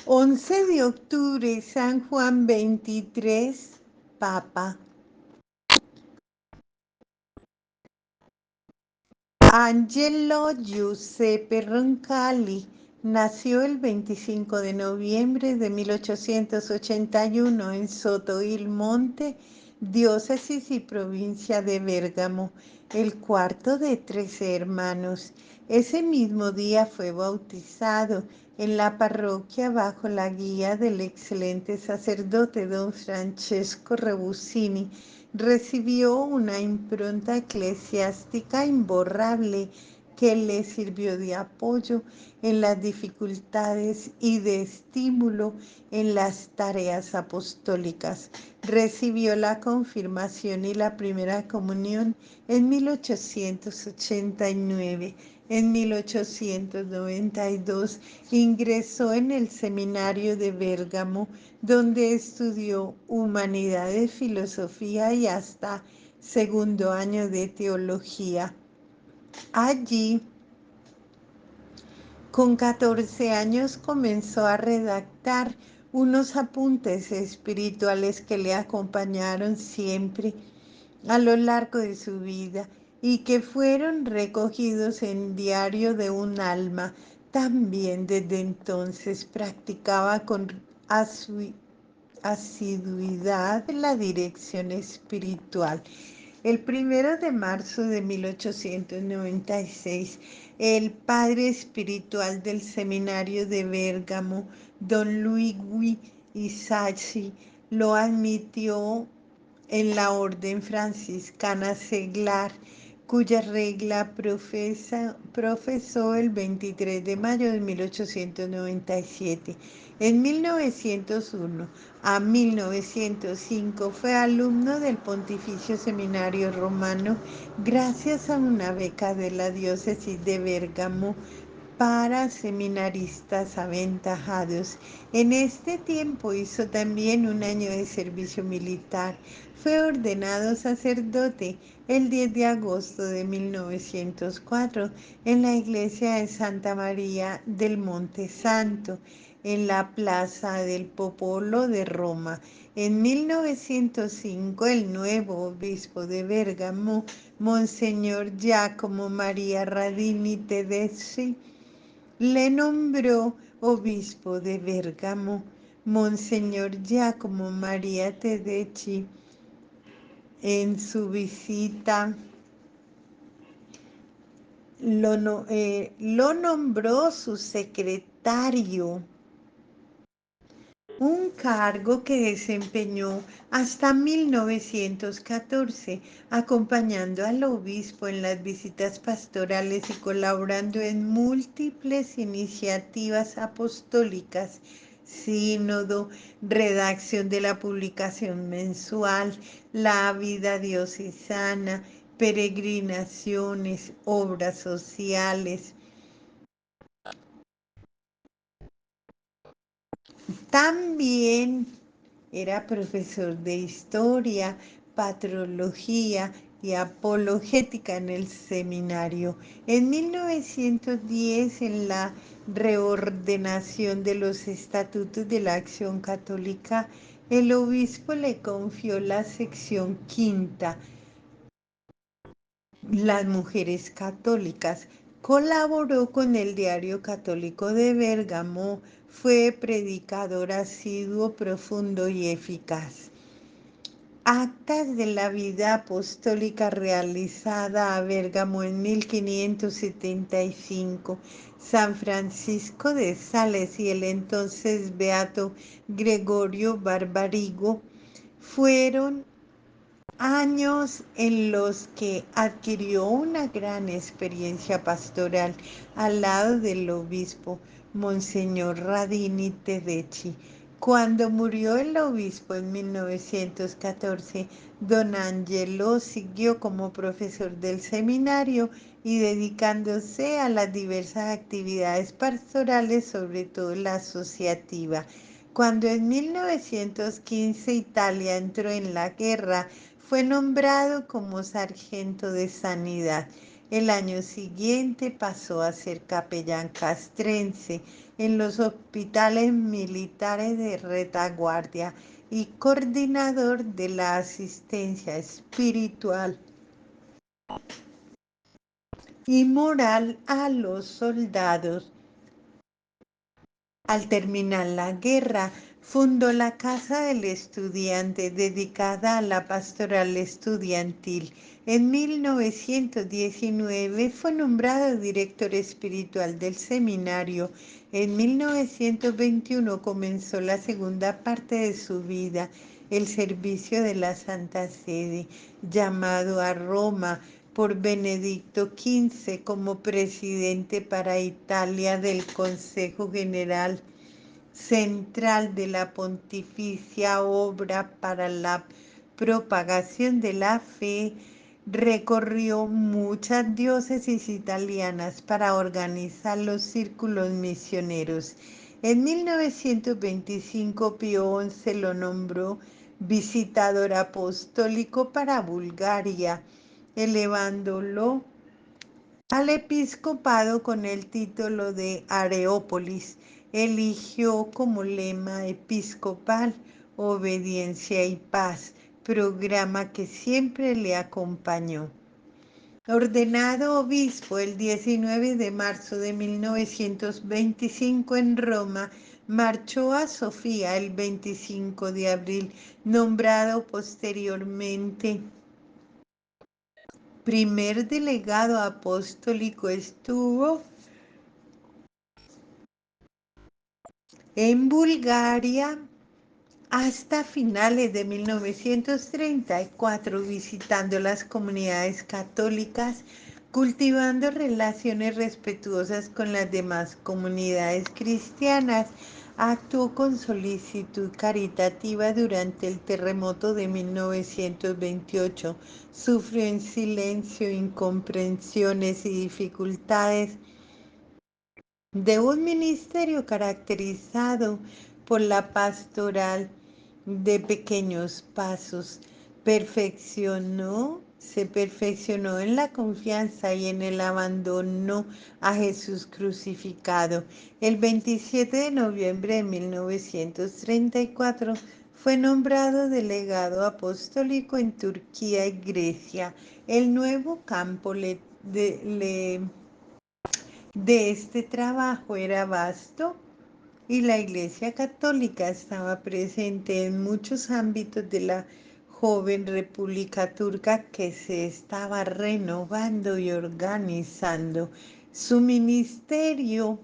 11 de octubre, San Juan 23, Papa. Angelo Giuseppe Roncalli nació el 25 de noviembre de 1881 en Soto il Monte, diócesis y provincia de Bérgamo, el cuarto de 13 hermanos. Ese mismo día fue bautizado en la parroquia bajo la guía del excelente sacerdote don Francesco Rebusini. Recibió una impronta eclesiástica imborrable que le sirvió de apoyo en las dificultades y de estímulo en las tareas apostólicas. Recibió la confirmación y la primera comunión en 1889. En 1892 ingresó en el seminario de Bérgamo, donde estudió humanidades, filosofía y hasta segundo año de teología. Allí, con 14 años, comenzó a redactar unos apuntes espirituales que le acompañaron siempre a lo largo de su vida y que fueron recogidos en Diario de un alma. También desde entonces practicaba con asiduidad la dirección espiritual. El 1 de marzo de 1896, el padre espiritual del seminario de Bérgamo, don Luigi Isacci, lo admitió en la orden franciscana seglar, cuya regla profesó el 23 de mayo de 1897. En 1901 a 1905 fue alumno del Pontificio Seminario Romano gracias a una beca de la diócesis de Bérgamo para seminaristas aventajados. En este tiempo hizo también un año de servicio militar. Fue ordenado sacerdote el 10 de agosto de 1904 en la iglesia de Santa María del Monte Santo, en la Plaza del Popolo de Roma. En 1905, el nuevo obispo de Bérgamo, Monseñor Giacomo María Radini Tedeschi, le nombró obispo de Bérgamo. Monseñor Giacomo María Tedeschi, en su visita, lo nombró su secretario, un cargo que desempeñó hasta 1914, acompañando al obispo en las visitas pastorales y colaborando en múltiples iniciativas apostólicas, sínodo, redacción de la publicación mensual, la vida diocesana, peregrinaciones, obras sociales. También era profesor de historia, patrología y apologética en el seminario. En 1910, en la reordenación de los estatutos de la Acción Católica, el obispo le confió la sección quinta, las mujeres católicas. Colaboró con el Diario Católico de Bérgamo, fue predicador asiduo, profundo y eficaz. Actas de la vida apostólica realizada a Bérgamo en 1575. San Francisco de Sales y el entonces beato Gregorio Barbarigo fueron años en los que adquirió una gran experiencia pastoral al lado del obispo Monseñor Radini Tedeschi. Cuando murió el obispo en 1914, don Angelo siguió como profesor del seminario y dedicándose a las diversas actividades pastorales, sobre todo la asociativa. Cuando en 1915 Italia entró en la guerra, fue nombrado como sargento de sanidad. El año siguiente pasó a ser capellán castrense. en los hospitales militares de retaguardia y coordinador de la asistencia espiritual y moral a los soldados. Al terminar la guerra, fundó la Casa del Estudiante, dedicada a la pastoral estudiantil. En 1919 fue nombrado director espiritual del seminario. En 1921 comenzó la segunda parte de su vida, el servicio de la Santa Sede, llamado a Roma por Benedicto XV como presidente para Italia del Consejo General Central de la Pontificia Obra para la Propagación de la Fe. Recorrió muchas diócesis italianas para organizar los círculos misioneros. En 1925 Pío XI lo nombró visitador apostólico para Bulgaria, elevándolo al episcopado con el título de Areópolis. Eligió como lema episcopal obediencia y paz, programa que siempre le acompañó. Ordenado obispo el 19 de marzo de 1925 en Roma, marchó a Sofía el 25 de abril, nombrado posteriormente primer delegado apostólico. Estuvo en Bulgaria hasta finales de 1934, visitando las comunidades católicas, cultivando relaciones respetuosas con las demás comunidades cristianas. Actuó con solicitud caritativa durante el terremoto de 1928. Sufrió en silencio incomprensiones y dificultades de un ministerio caracterizado por la pastoral de pequeños pasos. Se perfeccionó en la confianza y en el abandono a Jesús crucificado. El 27 de noviembre de 1934 fue nombrado delegado apostólico en Turquía y Grecia. El nuevo campo de este trabajo era vasto y la Iglesia Católica estaba presente en muchos ámbitos de la joven República Turca que se estaba renovando y organizando. Su ministerio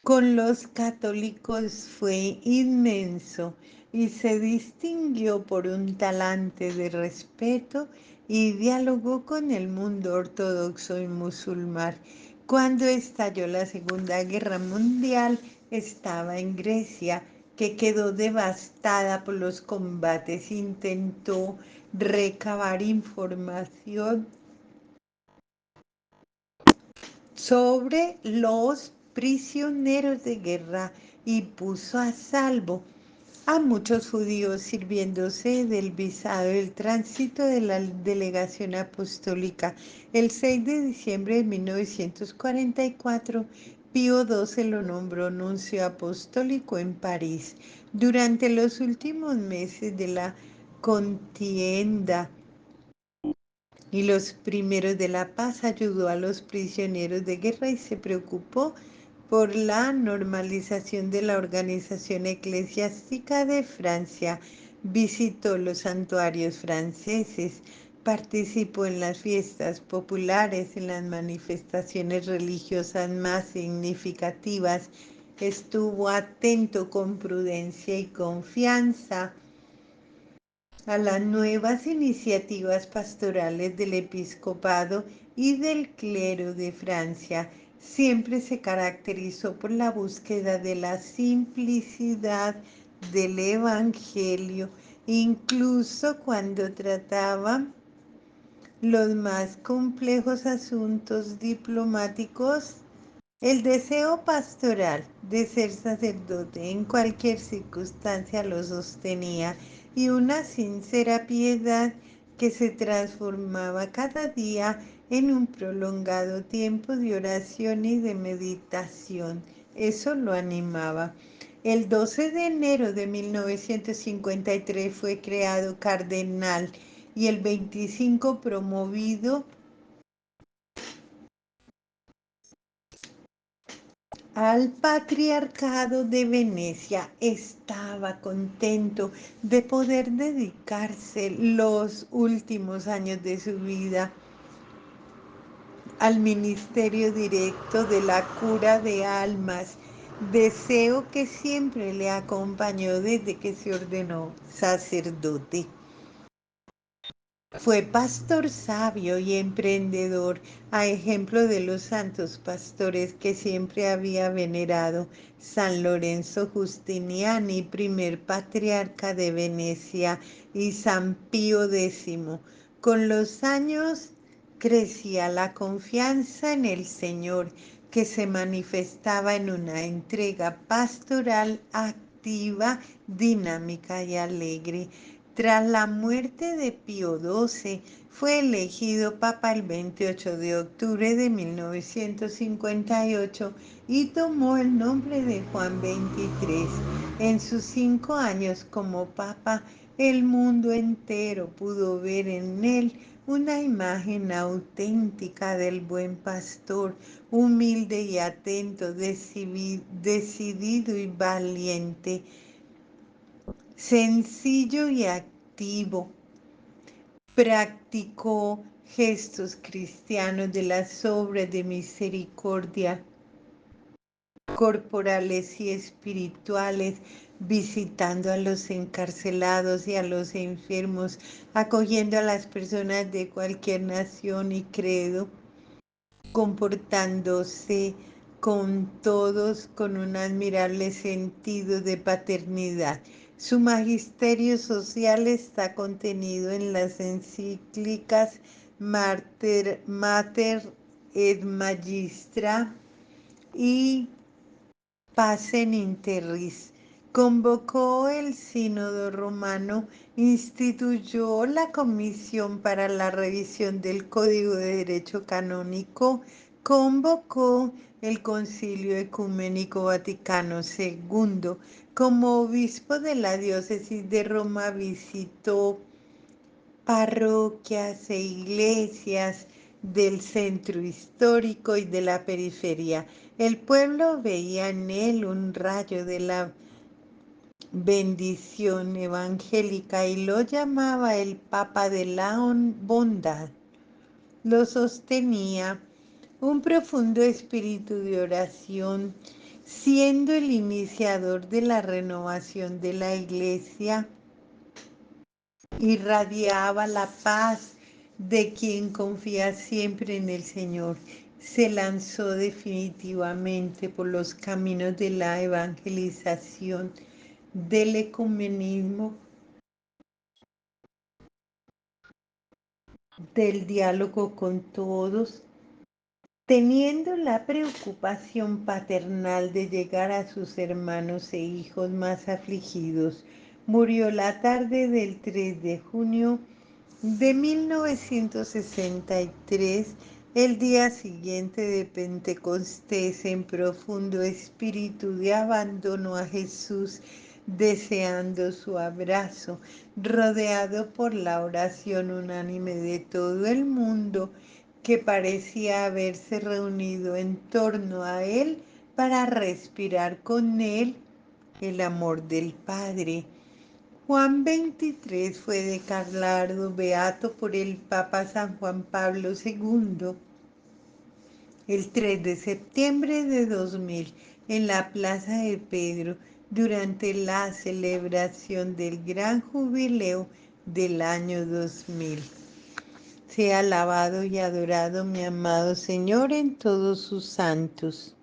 con los católicos fue inmenso y se distinguió por un talante de respeto y diálogo con el mundo ortodoxo y musulmán. Cuando estalló la Segunda Guerra Mundial, estaba en Grecia, que quedó devastada por los combates. Intentó recabar información sobre los prisioneros de guerra y puso a salvo a muchos judíos sirviéndose del visado del tránsito de la delegación apostólica. El 6 de diciembre de 1944, Pío XII lo nombró nuncio apostólico en París. Durante los últimos meses de la contienda y los primeros de la paz, ayudó a los prisioneros de guerra y se preocupó por la normalización de la organización eclesiástica de Francia. Visitó los santuarios franceses, participó en las fiestas populares, en las manifestaciones religiosas más significativas, estuvo atento con prudencia y confianza a las nuevas iniciativas pastorales del episcopado y del clero de Francia. Siempre se caracterizó por la búsqueda de la simplicidad del Evangelio, incluso cuando trataba los más complejos asuntos diplomáticos. El deseo pastoral de ser sacerdote en cualquier circunstancia lo sostenía, y una sincera piedad que se transformaba cada día en un prolongado tiempo de oración y de meditación. Eso lo animaba. El 12 de enero de 1953 fue creado cardenal y el 25 promovido al patriarcado de Venecia. Estaba contento de poder dedicarse los últimos años de su vida al ministerio directo de la cura de almas, deseo que siempre le acompañó desde que se ordenó sacerdote. Fue pastor sabio y emprendedor, a ejemplo de los santos pastores que siempre había venerado, San Lorenzo Justiniani, primer patriarca de Venecia, y San Pío X. Con los años crecía la confianza en el Señor, que se manifestaba en una entrega pastoral activa, dinámica y alegre. Tras la muerte de Pío XII, fue elegido papa el 28 de octubre de 1958 y tomó el nombre de Juan XXIII. En sus 5 años como papa, el mundo entero pudo ver en él una imagen auténtica del buen pastor, humilde y atento, decidido y valiente, sencillo y activo. Practicó gestos cristianos de las obras de misericordia corporales y espirituales, visitando a los encarcelados y a los enfermos, acogiendo a las personas de cualquier nación y credo, comportándose con todos con un admirable sentido de paternidad. Su magisterio social está contenido en las encíclicas Mater et Magistra y Pacem in Terris. Convocó el Sínodo Romano, instituyó la Comisión para la Revisión del Código de Derecho Canónico, convocó el Concilio Ecuménico Vaticano II. Como obispo de la diócesis de Roma visitó parroquias e iglesias del centro histórico y de la periferia. El pueblo veía en él un rayo de la bendición evangélica y lo llamaba el Papa de la Bondad. Lo sostenía un profundo espíritu de oración, siendo el iniciador de la renovación de la iglesia. Irradiaba la paz de quien confía siempre en el Señor. Se lanzó definitivamente por los caminos de la evangelización, del ecumenismo, del diálogo con todos, teniendo la preocupación paternal de llegar a sus hermanos e hijos más afligidos. Murió la tarde del 3 de junio de 1963, el día siguiente de Pentecostés, en profundo espíritu de abandono a Jesús, deseando su abrazo, rodeado por la oración unánime de todo el mundo, que parecía haberse reunido en torno a él para respirar con él el amor del Padre. Juan XXIII fue declarado beato por el Papa San Juan Pablo II el 3 de septiembre de 2000 en la Plaza de Pedro durante la celebración del Gran Jubileo del año 2000. Sea alabado y adorado mi amado Señor en todos sus santos.